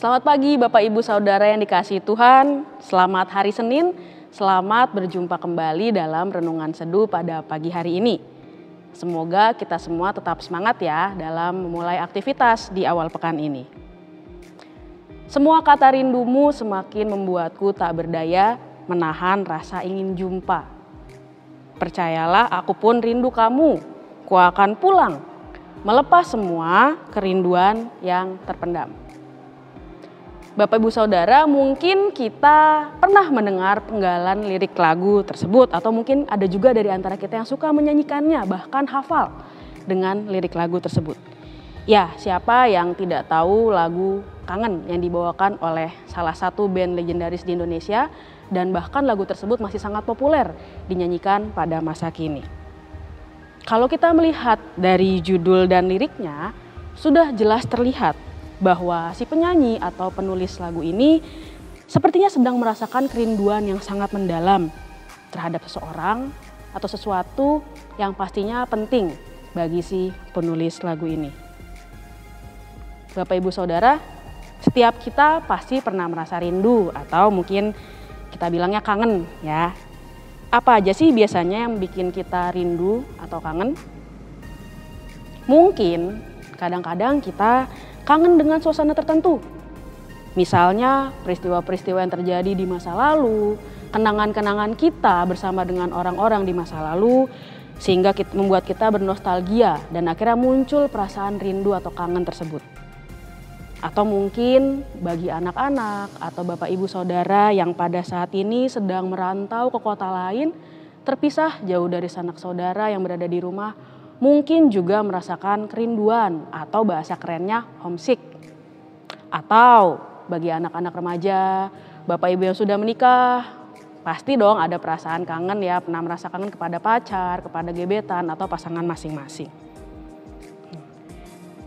Selamat pagi Bapak Ibu Saudara yang dikasihi Tuhan. Selamat hari Senin, selamat berjumpa kembali dalam Renungan Seduh pada pagi hari ini. Semoga kita semua tetap semangat ya dalam memulai aktivitas di awal pekan ini. Semua kata rindumu semakin membuatku tak berdaya menahan rasa ingin jumpa. Percayalah, aku pun rindu kamu, ku akan pulang, melepas semua kerinduan yang terpendam. Bapak Ibu Saudara, mungkin kita pernah mendengar penggalan lirik lagu tersebut atau mungkin ada juga dari antara kita yang suka menyanyikannya, bahkan hafal dengan lirik lagu tersebut. Ya, siapa yang tidak tahu lagu Kangen yang dibawakan oleh salah satu band legendaris di Indonesia dan bahkan lagu tersebut masih sangat populer dinyanyikan pada masa kini. Kalau kita melihat dari judul dan liriknya, sudah jelas terlihat bahwa si penyanyi atau penulis lagu ini sepertinya sedang merasakan kerinduan yang sangat mendalam terhadap seseorang atau sesuatu yang pastinya penting bagi si penulis lagu ini. Bapak Ibu Saudara, setiap kita pasti pernah merasa rindu atau mungkin kita bilangnya kangen ya. Apa aja sih biasanya yang bikin kita rindu atau kangen? Mungkin kadang-kadang kita kangen dengan suasana tertentu. Misalnya peristiwa-peristiwa yang terjadi di masa lalu, kenangan-kenangan kita bersama dengan orang-orang di masa lalu, sehingga membuat kita bernostalgia dan akhirnya muncul perasaan rindu atau kangen tersebut. Atau mungkin bagi anak-anak atau Bapak Ibu Saudara yang pada saat ini sedang merantau ke kota lain, terpisah jauh dari sanak saudara yang berada di rumah, mungkin juga merasakan kerinduan atau bahasa kerennya homesick. Atau bagi anak-anak remaja, Bapak Ibu yang sudah menikah, pasti dong ada perasaan kangen ya, pernah merasa kangen kepada pacar, kepada gebetan atau pasangan masing-masing.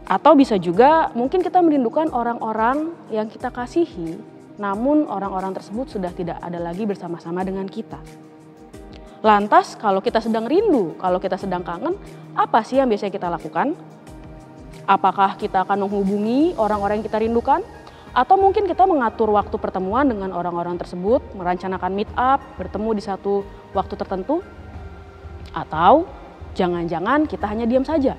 Atau bisa juga mungkin kita merindukan orang-orang yang kita kasihi, namun orang-orang tersebut sudah tidak ada lagi bersama-sama dengan kita. Lantas kalau kita sedang rindu, kalau kita sedang kangen, apa sih yang biasanya kita lakukan? Apakah kita akan menghubungi orang-orang yang kita rindukan? Atau mungkin kita mengatur waktu pertemuan dengan orang-orang tersebut, merencanakan meet up, bertemu di satu waktu tertentu? Atau jangan-jangan kita hanya diam saja?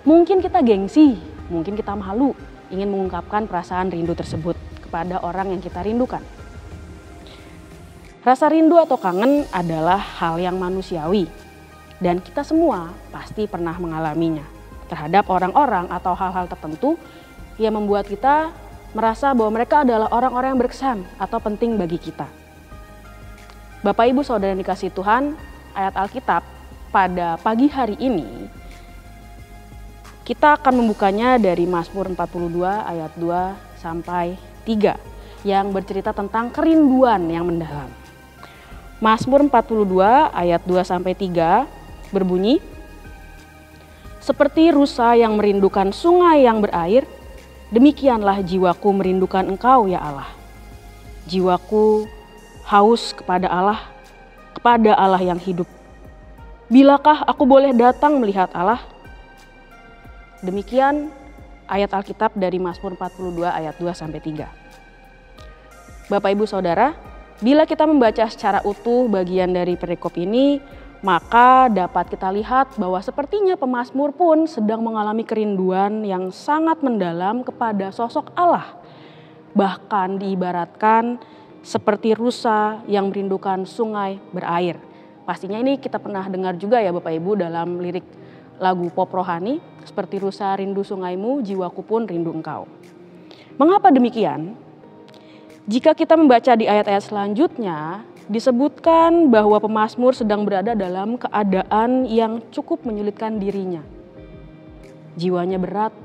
Mungkin kita gengsi, mungkin kita malu, ingin mengungkapkan perasaan rindu tersebut kepada orang yang kita rindukan. Rasa rindu atau kangen adalah hal yang manusiawi dan kita semua pasti pernah mengalaminya terhadap orang-orang atau hal-hal tertentu yang membuat kita merasa bahwa mereka adalah orang-orang yang berkesan atau penting bagi kita. Bapak Ibu Saudara yang dikasihi Tuhan, ayat Alkitab pada pagi hari ini kita akan membukanya dari Mazmur 42 ayat 2 sampai 3 yang bercerita tentang kerinduan yang mendalam. Mazmur 42 ayat 2 sampai 3 berbunyi, seperti rusa yang merindukan sungai yang berair, demikianlah jiwaku merindukan Engkau ya Allah. Jiwaku haus kepada Allah yang hidup. Bilakah aku boleh datang melihat Allah? Demikian ayat Alkitab dari Mazmur 42 ayat 2 sampai 3. Bapak Ibu Saudara, bila kita membaca secara utuh bagian dari perikop ini, maka dapat kita lihat bahwa sepertinya pemazmur pun sedang mengalami kerinduan yang sangat mendalam kepada sosok Allah. Bahkan diibaratkan seperti rusa yang merindukan sungai berair. Pastinya ini kita pernah dengar juga ya Bapak Ibu dalam lirik lagu pop rohani, seperti rusa rindu sungaimu, jiwaku pun rindu Engkau. Mengapa demikian? Jika kita membaca di ayat-ayat selanjutnya, disebutkan bahwa pemazmur sedang berada dalam keadaan yang cukup menyulitkan dirinya. Jiwanya berat,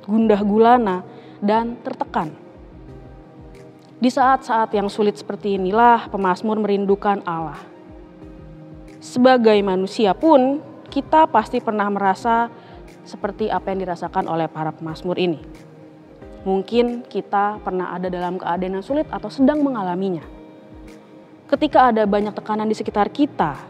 gundah gulana, dan tertekan. Di saat-saat yang sulit seperti inilah pemazmur merindukan Allah. Sebagai manusia pun, kita pasti pernah merasa seperti apa yang dirasakan oleh para pemazmur ini. Mungkin kita pernah ada dalam keadaan yang sulit atau sedang mengalaminya. Ketika ada banyak tekanan di sekitar kita,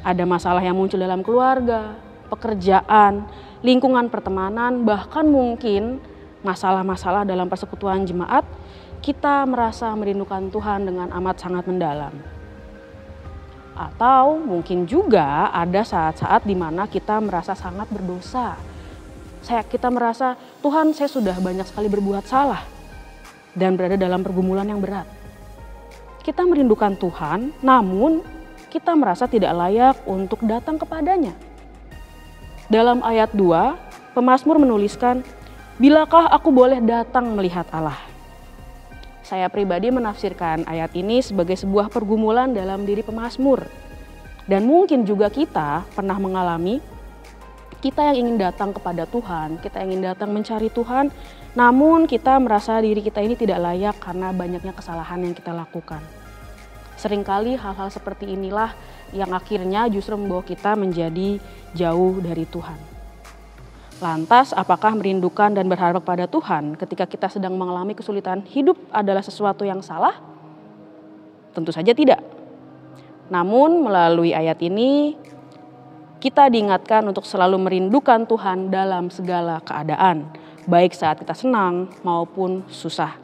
ada masalah yang muncul dalam keluarga, pekerjaan, lingkungan pertemanan, bahkan mungkin masalah-masalah dalam persekutuan jemaat kita merasa merindukan Tuhan dengan amat sangat mendalam. Atau mungkin juga ada saat-saat di mana kita merasa sangat berdosa. Kita merasa, Tuhan, saya sudah banyak sekali berbuat salah dan berada dalam pergumulan yang berat. Kita merindukan Tuhan, namun kita merasa tidak layak untuk datang kepadanya. Dalam ayat 2, pemazmur menuliskan, "Bilakah aku boleh datang melihat Allah?" Saya pribadi menafsirkan ayat ini sebagai sebuah pergumulan dalam diri pemazmur. Dan mungkin juga kita pernah mengalami, kita yang ingin datang kepada Tuhan, kita yang ingin datang mencari Tuhan, namun kita merasa diri kita ini tidak layak karena banyaknya kesalahan yang kita lakukan. Seringkali hal-hal seperti inilah yang akhirnya justru membawa kita menjadi jauh dari Tuhan. Lantas, apakah merindukan dan berharap pada Tuhan ketika kita sedang mengalami kesulitan hidup adalah sesuatu yang salah? Tentu saja tidak. Namun, melalui ayat ini, kita diingatkan untuk selalu merindukan Tuhan dalam segala keadaan, baik saat kita senang maupun susah.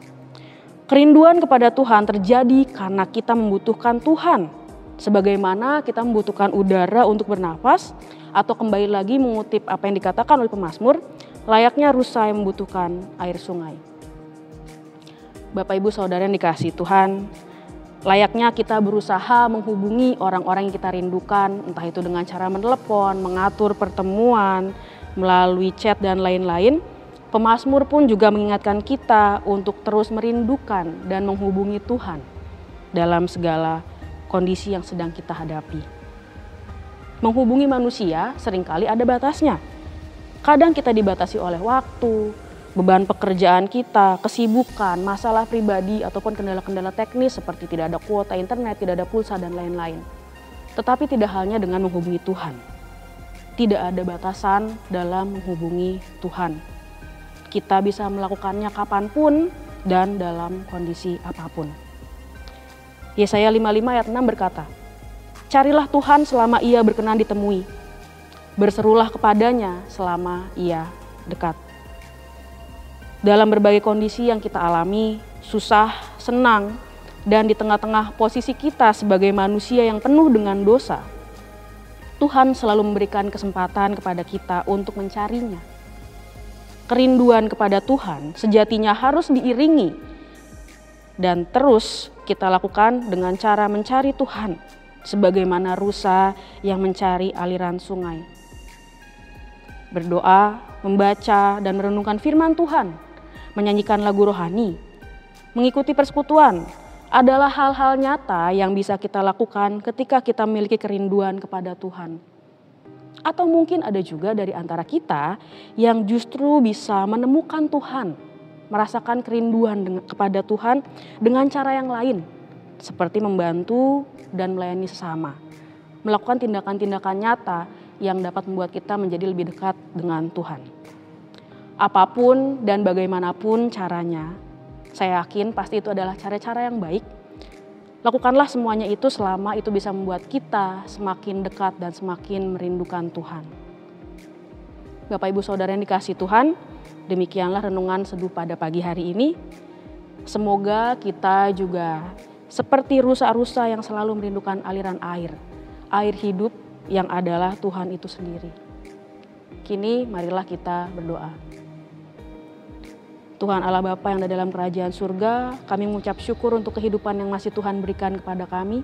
Kerinduan kepada Tuhan terjadi karena kita membutuhkan Tuhan, sebagaimana kita membutuhkan udara untuk bernafas, atau kembali lagi mengutip apa yang dikatakan oleh pemazmur, layaknya rusa yang membutuhkan air sungai. Bapak Ibu Saudara yang dikasihi Tuhan, layaknya kita berusaha menghubungi orang-orang yang kita rindukan, entah itu dengan cara menelepon, mengatur pertemuan, melalui chat dan lain-lain. Pemazmur pun juga mengingatkan kita untuk terus merindukan dan menghubungi Tuhan dalam segala kondisi yang sedang kita hadapi. Menghubungi manusia seringkali ada batasnya. Kadang kita dibatasi oleh waktu, beban pekerjaan kita, kesibukan, masalah pribadi, ataupun kendala-kendala teknis seperti tidak ada kuota internet, tidak ada pulsa, dan lain-lain. Tetapi tidak halnya dengan menghubungi Tuhan. Tidak ada batasan dalam menghubungi Tuhan. Kita bisa melakukannya kapanpun dan dalam kondisi apapun. Yesaya 55 ayat 6 berkata, "Carilah Tuhan selama ia berkenan ditemui. Berserulah kepadanya selama ia dekat." Dalam berbagai kondisi yang kita alami, susah, senang, dan di tengah-tengah posisi kita sebagai manusia yang penuh dengan dosa, Tuhan selalu memberikan kesempatan kepada kita untuk mencarinya. Kerinduan kepada Tuhan sejatinya harus diiringi dan terus kita lakukan dengan cara mencari Tuhan, sebagaimana rusa yang mencari aliran sungai. Berdoa, membaca, dan merenungkan firman Tuhan, menyanyikan lagu rohani, mengikuti persekutuan adalah hal-hal nyata yang bisa kita lakukan ketika kita memiliki kerinduan kepada Tuhan. Atau mungkin ada juga dari antara kita yang justru bisa menemukan Tuhan, merasakan kerinduan kepada Tuhan dengan cara yang lain, seperti membantu dan melayani sesama, melakukan tindakan-tindakan nyata yang dapat membuat kita menjadi lebih dekat dengan Tuhan. Apapun dan bagaimanapun caranya, saya yakin pasti itu adalah cara-cara yang baik. Lakukanlah semuanya itu selama itu bisa membuat kita semakin dekat dan semakin merindukan Tuhan. Bapak Ibu Saudara yang dikasihi Tuhan, demikianlah renungan seduh pada pagi hari ini. Semoga kita juga seperti rusa-rusa yang selalu merindukan aliran air hidup yang adalah Tuhan itu sendiri. Kini marilah kita berdoa. Tuhan Allah Bapa yang ada dalam kerajaan surga, kami mengucap syukur untuk kehidupan yang masih Tuhan berikan kepada kami.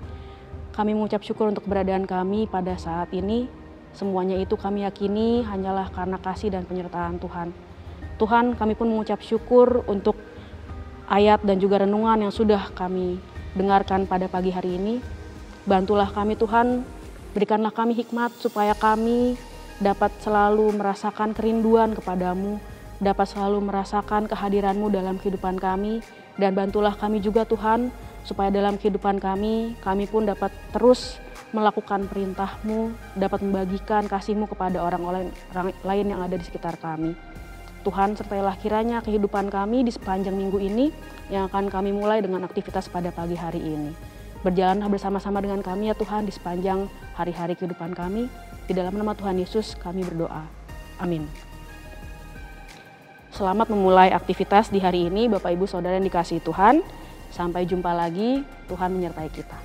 Kami mengucap syukur untuk keberadaan kami pada saat ini. Semuanya itu kami yakini hanyalah karena kasih dan penyertaan Tuhan. Tuhan, kami pun mengucap syukur untuk ayat dan juga renungan yang sudah kami dengarkan pada pagi hari ini. Bantulah kami Tuhan, berikanlah kami hikmat supaya kami dapat selalu merasakan kerinduan kepadamu, dapat selalu merasakan kehadiran-Mu dalam kehidupan kami, dan bantulah kami juga Tuhan, supaya dalam kehidupan kami pun dapat terus melakukan perintah-Mu, dapat membagikan kasih-Mu kepada orang lain yang ada di sekitar kami. Tuhan, sertailah kiranya kehidupan kami di sepanjang minggu ini yang akan kami mulai dengan aktivitas pada pagi hari ini. Berjalanlah bersama-sama dengan kami ya Tuhan di sepanjang hari-hari kehidupan kami. Di dalam nama Tuhan Yesus kami berdoa. Amin. Selamat memulai aktivitas di hari ini Bapak Ibu Saudara yang dikasihi Tuhan. Sampai jumpa lagi, Tuhan menyertai kita.